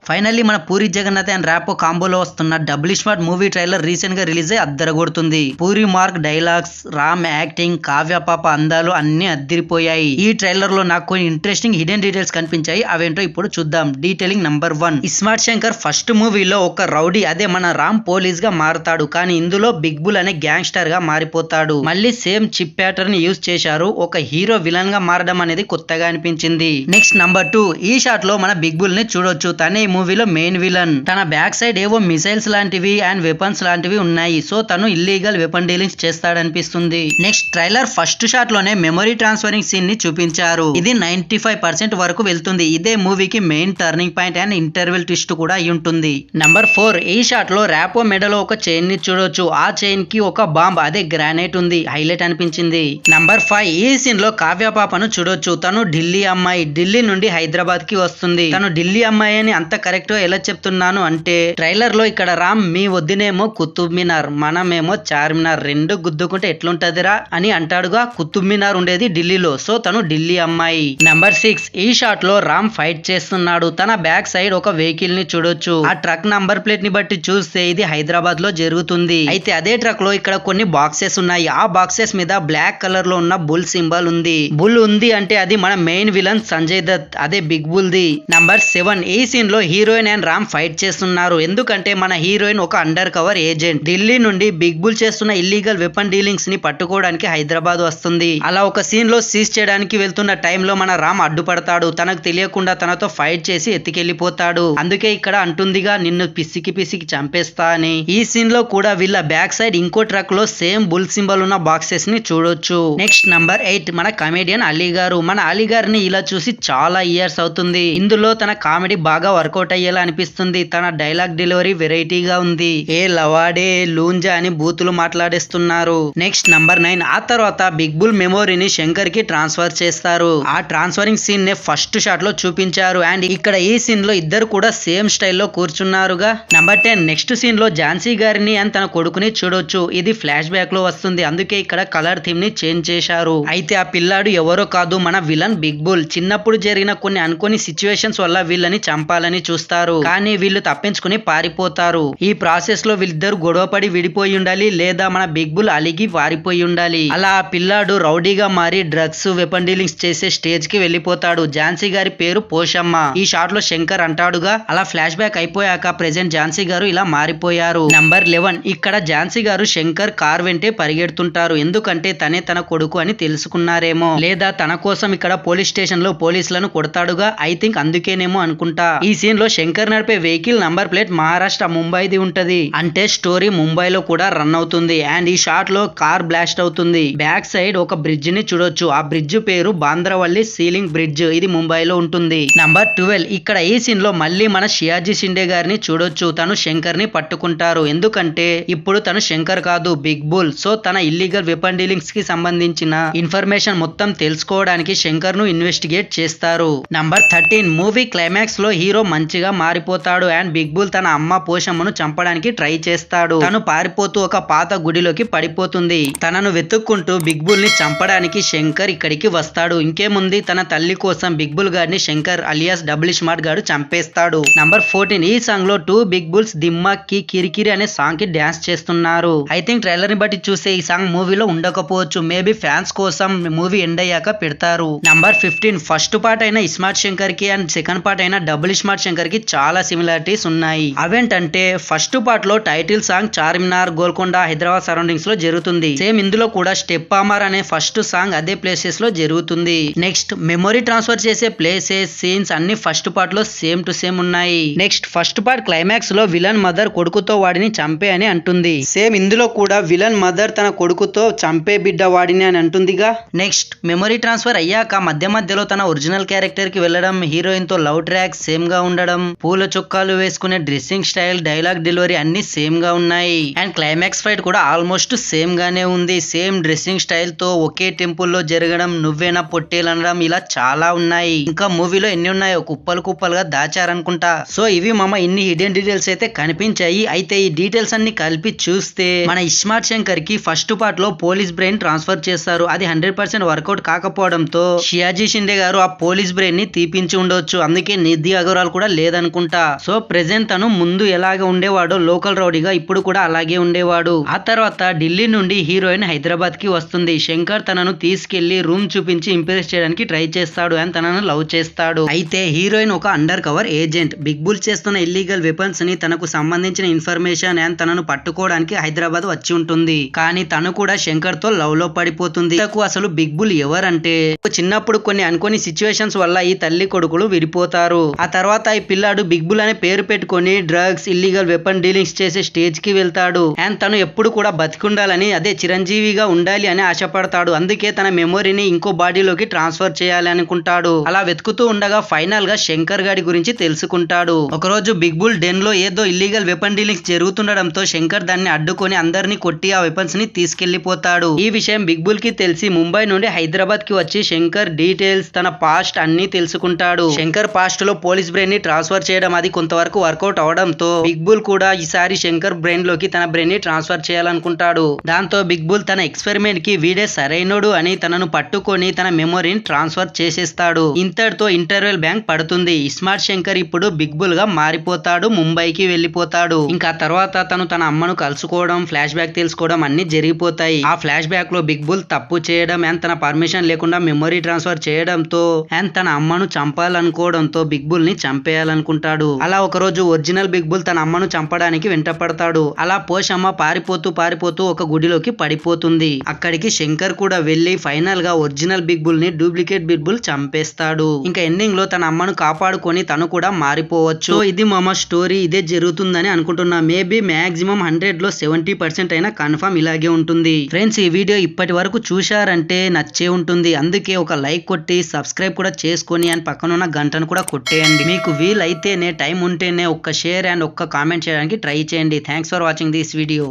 Finally మన Puri Jagannadh and Rapo కాంబోలో వస్తున్న double smart movie trailer recent గా రిలీజ్ అయ్యి అద్దరగొడుతుంది. Puri mark dialogues, Ram acting, Kavya పాప అందాలు అన్ని అద్దిరిపోయాయి. ఈ ట్రైలర్ లో నాకు కొన్ని ఇంట్రెస్టింగ్ హిడెన్ డీటెయిల్స్ కనిపించాయి. అవేంటో ఇప్పుడు చూద్దాం. Detailing number 1. ISmart Shankar first మూవీలో ఒక రౌడీ, అదే మన రామ్ పోలీస్ గా మారతాడు. కానీ ఇందులో బిగ్ బుల్ అనే గ్యాంగ్స్టర్ గా మారిపోతాడు. మళ్ళీ సేమ్ చిప్ ప్యాటర్న్ యూజ్ చేశారు. ఒక హీరో విలన్ గా మారడం అనేది కొత్తగా అనిపించింది. Next number 2. ఈ షాట్ లో మన బిగ్ బుల్ ని చూడొచ్చు. తనే ఈ మూవీలో మెయిన్ విలన్. తన బ్యాక్ సైడ్ ఏవో మిసైల్స్ లాంటివి అండ్ వెపన్స్ లాంటివి ఉన్నాయి. సో తను ఇల్లీగల్ వెపన్ డీలింగ్స్ చేస్తాడనిపిస్తుంది. నెక్స్ట్ ట్రైలర్ ఫస్ట్ షాట్ లోనే మెమరీ ట్రాన్స్ఫరింగ్ సీన్ ని చూపించారు. ఇది 95% వరకు వెళ్తుంది. ఇదే మూవీకి main turning point and interval twist కూడా అయి ఉంటుంది. నంబర్ 4. ఈ షాట్ లో ర్యాపో మెడలో ఒక చైన్ ని చూడొచ్చు. ఆ చైన్ కి ఒక బాంబ్, అదే గ్రానైట్ ఉంది. హైలైట్ అనిపించింది. నంబర్ 5. ఈ సీన్ లో కావ్య పాపను చూడొచ్చు. తను ఢిల్లీ అమ్మాయి. ఢిల్లీ నుండి హైదరాబాద్ కి వస్తుంది. తను ఢిల్లీ అమ్మాయి అని అంత కరెక్ట్ గా ఎలా చెప్తున్నాను అంటే, ట్రైలర్ లో ఇక్కడ రామ్ మీ వద్దినేమో కుతుబ్ మినార్, మనమేమో చార్మినార్, రెండు గుద్దుకుంటే ఎట్లుంటదిరా అని అంటాడుగా. కుతుబ్ మినార్ ఉండేది ఢిల్లీలో. సో తను ఢిల్లీ అమ్మాయి. నంబర్ 6. ఈ షాట్ లో రామ్ ఫైట్ చేస్తున్నాడు. తన బ్యాక్ సైడ్ ఒక వెహికల్ ని చూడొచ్చు. ఆ ట్రక్ నంబర్ ప్లేట్ ని బట్టి చూస్తే ఇది హైదరాబాద్ లో జరుగుతుంది. అయితే అదే ట్రక్ లో ఇక్కడ కొన్ని బాక్సెస్ ఉన్నాయి. ఆ బాక్సెస్ మీద బ్లాక్ కలర్ లో ఉన్న బుల్ సింబల్ ఉంది. బుల్ ఉంది అంటే అది మన మెయిన్ విలన్ సంజయ్ దత్, అదే బిగ్ బుల్ ది. నంబర్ 7. ఈ సీన్ లో హీరోయిన్ అండ్ రామ్ ఫైట్ చేస్తున్నారు. ఎందుకంటే మన హీరోయిన్ ఒక అండర్ కవర్ ఏజెంట్. ఢిల్లీ నుండి బిగ్ బుల్ చేస్తున్న ఇల్లీగల్ వెపన్ డీలింగ్స్ ని పట్టుకోవడానికి హైదరాబాద్ వస్తుంది. అలా ఒక సీన్ లో సీజ్ చేయడానికి వెళ్తున్న టైంలో మన రామ్ అడ్డుపడతాడు. తనకు తెలియకుండా తనతో ఫైట్ చేసి ఎత్తికెళ్లిపోతాడు. అందుకే ఇక్కడ అంటుందిగా, నిన్ను పిసికి పిసికి చంపేస్తా అని. ఈ సీన్ లో కూడా వీళ్ళ బ్యాక్ సైడ్ ఇంకో ట్రక్ లో సేమ్ బుల్ సింబల్ ఉన్న బాక్సెస్ ని చూడొచ్చు. Next number 8. మన కమెడియన్ అలీ గారు. మన అలీ గారిని ఇలా చూసి చాలా ఇయర్స్ అవుతుంది. ఇందులో తన కామెడీ బాగా వర్కౌట్ అయ్యేలా అనిపిస్తుంది. తన డైలాగ్ డెలివరీ వెరైటీగా ఉంది. ఏ లవాడే లూంజా అని బూతులు మాట్లాడేస్తున్నారు. Next number 9. ఆ తర్వాత బిగ్ బుల్ మెమోరీని శంకర్ కి ట్రాన్స్ఫర్ చేస్తారు. ఆ ట్రాన్స్ఫరింగ్ సీన్ నే ఫస్ట్ షాట్ లో చూపించారు. అండ్ ఇక్కడ ఈ సీన్ లో ఇద్దరు కూడా సేమ్ స్టైల్లో కూర్చున్నారుగా. నంబర్ 10. నెక్స్ట్ సీన్ లో ఝాన్సీ గారిని అండ్ తన కొడుకుని చూడొచ్చు. ఇది ఫ్లాష్ బ్యాక్ లో వస్తుంది. అందుకే ఇక్కడ కలర్ థీమ్ ని చేంజ్ చేశారు. అయితే ఆ పిల్లాడు ఎవరో కాదు, మన విలన్ బిగ్ బుల్. చిన్నప్పుడు జరిగిన కొన్ని అనుకోని సిచ్యువేషన్స్ వల్ల వీళ్ళని చంపాలని చూస్తారు. కానీ వీళ్ళు తప్పించుకుని పారిపోతారు. ఈ ప్రాసెస్ లో వీళ్ళిద్దరు గొడవపడి విడిపోయి ఉండాలి, లేదా మన బిగ్ బుల్ అలిగి పారిపోయి ఉండాలి. అలా ఆ పిల్లాడు రౌడీగా మారి డ్రగ్స్, వెపన్ డీలింగ్స్ చేసే స్టేజ్ కి వెళ్ళిపోతాడు. ఝాన్సీ గారి పేరు పోషమ్మ. ఈ షాట్ లో శంకర్ అంటాడుగా. అలా ఫ్లాష్ బ్యాక్ అయిపోయాక ప్రెజెంట్ ఝాన్సీ గారు ఇలా మారిపోయారు. నంబర్ 11. ఇక్కడ ఝాన్సీ గారు శంకర్ కార్ వెంటే పరిగెడుతుంటారు. ఎందుకంటే తనే తన కొడుకు అని తెలుసుకున్నారేమో, లేదా తన కోసం ఇక్కడ పోలీస్ స్టేషన్ లో పోలీసులను కొడతాడుగా. ఐ థింక్ అందుకేనేమో అనుకుంటా. ఈ సీన్ లో శంకర్ నడిపే వెహికల్ నంబర్ ప్లేట్ మహారాష్ట్ర ముంబైది ఉంటది. అంటే స్టోరీ ముంబైలో కూడా రన్ అవుతుంది. అండ్ ఈ షాట్ లో కార్ బ్లాస్ట్ అవుతుంది. బ్యాక్ సైడ్ ఒక బ్రిడ్జ్ ని చూడొచ్చు. ఆ బ్రిడ్జ్ పేరు బాంద్రవల్లి సీలింగ్ బ్రిడ్జ్. ఇది ముంబైలో ఉంటుంది. నంబర్ 12. ఇక్కడ ఈ సీన్ లో మళ్ళీ మన షియాజీ షిండే గారిని చూడొచ్చు. తను శంకర్ ని పట్టుకుంటారు. ఎందుకంటే ఇప్పుడు తను శంకర్ కాదు, బిగ్ బుల్. సో తన ఇల్లీగల్ వెపన్ డీలింగ్స్ కి సంబంధించిన ఇన్ఫర్మేషన్ మొత్తం తెలుసుకోవడానికి శంకర్ ను ఇన్వెస్టిగేట్ చేస్తారు. నంబర్ 13. మూవీ క్లైమాక్స్ లో హీరో మంచిగా మారిపోతాడు. అండ్ బిగ్ బుల్ తన అమ్మ పోషమ్మను చంపడానికి ట్రై చేస్తాడు. తను పారిపోతూ ఒక పాత గుడిలోకి పడిపోతుంది. తనను వెతుక్కుంటూ బిగ్ బుల్ ని చంపడానికి శంకర్ ఇక్కడికి వస్తాడు. ఇంకేముంది, తన తల్లి కోసం బిగ్ బుల్ గారిని శంకర్ అలియాస్ డబుల్ స్మార్ట్ గారు చంపేస్తాడు. నంబర్ 14. ఈ సాంగ్ లో 2 బిగ్ బుల్స్ దిమ్మాక్ కి కిరికిరి అనే సాంగ్ కి డాన్స్ చేస్తున్నారు. ఐ థింక్ ట్రైలర్ ని బట్టి చూస్తే ఈ సాంగ్ మూవీలో ఉండకపోవచ్చు. మేబీ ఫ్యాన్స్ కోసం మూవీ ఎండ్ అయ్యాక పెడతారు. నంబర్ 15. ఫస్ట్ పార్ట్ అయిన ఇస్మార్ట్ శంకర్ కి అండ్ సెకండ్ పార్ట్ అయిన డబుల్ స్మార్ట్ శంకర్ కి చాలా సిమిలారిటీస్ ఉన్నాయి. అవేంటంటే ఫస్ట్ పార్ట్ లో title song Charminar, Golconda, Hyderabad surroundings లో జరుగుతుంది. సేమ్ ఇందులో కూడా స్టెప్ అమర్ అనే ఫస్ట్ సాంగ్ అదే ప్లేసెస్ లో జరుగుతుంది. నెక్స్ట్ మెమొరీ ట్రాన్స్ఫర్ చేసే ప్లేసెస్, సీన్స్ అన్ని ఫస్ట్ పార్ట్ లో సేమ్ టు సేమ్ ఉన్నాయి. నెక్స్ట్ ఫస్ట్ పార్ట్ క్లైమాక్స్ లో విలన్ మదర్ కొడుకుతో వాడిని చంపే అని అంటుంది. సేమ్ ఇందులో కూడా విలన్ మదర్ తన కొడుకుతో చంపే బిడ్డ వాడిని అని అంటుందిగా. నెక్స్ట్ మెమొరీ ట్రాన్స్ఫర్ అయ్యాక మధ్య మధ్యలో తన ఒరిజినల్ క్యారెక్టర్ కి వెళ్ళడం, హీరోయిన్ తో లవ్ ట్రాక్ సేమ్ గా ఉండడం, పూల చొక్కాలు వేసుకునే డ్రెస్సింగ్ స్టైల్, డైలాగ్ డెలివరీ అన్ని సేమ్ గా ఉన్నాయి. అండ్ క్లైమాక్స్ ఫైట్ కూడా ఆల్మోస్ట్ సేమ్ గానే ఉంది. సేమ్ డ్రెస్సింగ్ స్టైల్ తో ఒకే టెంపుల్ లో జరగడం, నువ్వేనా పొట్టేలు అనడం, ఇలా చాలా ఉన్నాయి. ఇంకా మూవీలో ఎన్ని ఉన్నాయో కుప్పలు కుప్పలుగా దాచారనుకుంటా. సో ఇవి మామ ఇన్ని హిడెన్ డీటెయిల్స్ అయితే కనిపించాయి. అయితే ఈ డీటెయిల్స్ అన్ని కలిపి చూస్తే మన ఇస్మార్ట్ శంకర్ కి ఫస్ట్ పార్ట్ లో పోలీస్ బ్రెయిన్ ట్రాన్స్ఫర్ చేస్తారు. అది 100% వర్కౌట్ కాకపోవడంతో షియాజీ షిండే గారు ఆ పోలీస్ బ్రెయిన్ ని తీపించి ఉండొచ్చు. అందుకే నిధి అగర్వాల్ కూడా లేదనుకుంటా. సో ప్రెసెంట్ తను ముందు ఎలాగ ఉండేవాడో లోకల్ రౌడీగా ఇప్పుడు కూడా అలాగే ఉండేవాడు. ఆ తర్వాత ఢిల్లీ నుండి హీరోయిన్ హైదరాబాద్ కి వస్తుంది. శంకర్ తనను తీసుకెళ్లి రూమ్ చూపించి ఇంప్రెస్ చేయడానికి ట్రై చేస్తాడు అండ్ తనను లవ్ చేస్తాడు. అయితే హీరోయిన్ ఒక under cover agent. Big bull చేస్తున్న ఇల్లీగల్ వెపన్స్ ని తనకు సంబంధించిన ఇన్ఫర్మేషన్ అండ్ తనను పట్టుకోవడానికి హైదరాబాద్ వచ్చి ఉంటుంది. కానీ తను కూడా శంకర్ తో లవ్ లో పడిపోతుంది. తనకు అసలు బిగ్ బుల్ ఎవరంటే చిన్నప్పుడు కొన్ని అనుకోని సిచ్యువేషన్స్ వల్ల ఈ తల్లి కొడుకులు విడిపోతారు. ఆ తర్వాత ఈ పిల్లాడు బిగ్ బుల్ అనే పేరు పెట్టుకొని డ్రగ్స్ ఇల్లీగల్ వెపన్ డీలింగ్స్ చేసే స్టేజ్ కి వెళ్తాడు. అండ్ తను ఎప్పుడు కూడా బతికుండాలని అదే చిరంజీవిగా ఉండాలి అని ఆశపడతాడు. అందుకే తన మెమొరీని ఇంకో బాడీలోకి ట్రాన్స్ఫర్ చేయాలి అనుకుంటాడు. అలా వెతుకుతూ ఉండగా ఫైనల్ గా శంకర్ గాడి గురించి తెలుసుకుంటాడు. ఒకరోజు బిగ్ బుల్ డెన్ లో ఏదో ఇల్లీగల్ వెపన్ డీలింగ్స్ జరుగుతుండడంతో శంకర్ దాన్ని అడ్డుకొని అందరినీ కొట్టి ఆ వెపన్స్ ని తీసుకెళ్లిపోతాడు. ఈ విషయం బిగ్ బుల్ కి తెలిసి ముంబై నుండి హైదరాబాద్ కి వచ్చి శంకర్ డీటెయిల్స్ తన పాస్ట్ అన్ని తెలుసుకుంటాడు. శంకర్ పాస్ట్ లో పోలీస్ బ్రెయిన్ ని ట్రాన్స్ఫర్ చేయడం అది కొంతవరకు వర్కౌట్ అవడంతో బిగ్ బుల్ కూడా ఈసారి శంకర్ బ్రెయిన్ లోకి తన బ్రెయిన్ ని ట్రాన్స్ఫర్ చేయాలనుకుంటాడు. దాంతో బిగ్ బుల్ తన ఎక్స్పెరిమెంట్ కి వీడే సరైనడు అని తనను పట్టుకొని తన మెమొరీని ట్రాన్స్ఫర్ చేసేస్తాడు. ఇంతటితో ఇంటర్వెల్ బ్యాంక్ పడుతుంది. స్మార్ట్ శంకర్ ఇప్పుడు బిగ్ బుల్ గా మారిపోతాడు. ముంబైకి వెళ్లిపోతాడు. ఇంకా తర్వాత తను తన అమ్మను కలుసుకోవడం ఫ్లాష్ బ్యాక్ తెలుసుకోవడం అన్ని జరిగిపోతాయి. ఆ ఫ్లాష్ బ్యాక్ లో బిగ్ బుల్ తప్పు చేయడం అండ్ తన పర్మిషన్ లేకుండా మెమొరీ ట్రాన్స్ఫర్ చేయడంతో అండ్ తన అమ్మను చంపాలనుకోవడంతో బిగ్ బుల్ ని చంపేయాలనుకుంటాడు. అలా ఒక రోజు ఒరిజినల్ బిగ్ బుల్ తన అమ్మను చంపడానికి వెంటపడతాడు. అలా పోషమ్మ పారిపోతూ ఒక గుడిలోకి పడిపోతుంది. అక్కడికి శంకర్ కూడా వెళ్లి ఫైనల్ గా ఒరిజినల్ బిగ్ బుల్ ని డూప్లికేట్ బిగ్ బుల్ చంపేస్తాడు. ఇంకా ఎండింగ్ లో తన అమ్మను కాపాడుకొని తను కూడా మారిపోవచ్చు. ఇది మామ స్టోరీ. ఇదే జరుగుతుందని అనుకుంటున్నా. మేబీ మాక్సిమం 100 లో 70% అయినా కన్ఫర్మ్ ఇలాగే ఉంటుంది. ఫ్రెండ్స్, ఈ వీడియో ఇప్పటి వరకు చూశారంటే నచ్చే ఉంటుంది. అందుకే ఒక లైక్ కొట్టి సబ్స్క్రైబ్ కూడా చేసుకొని అండ్ పక్కన ఉన్న గంటను కూడా కొట్టేయండి. మీకు వీలైతేనే టైం ఉంటేనే ఒక్క షేర్ అండ్ ఒక్క కామెంట్ చేయడానికి ట్రై చేయండి. Thanks for watching this video.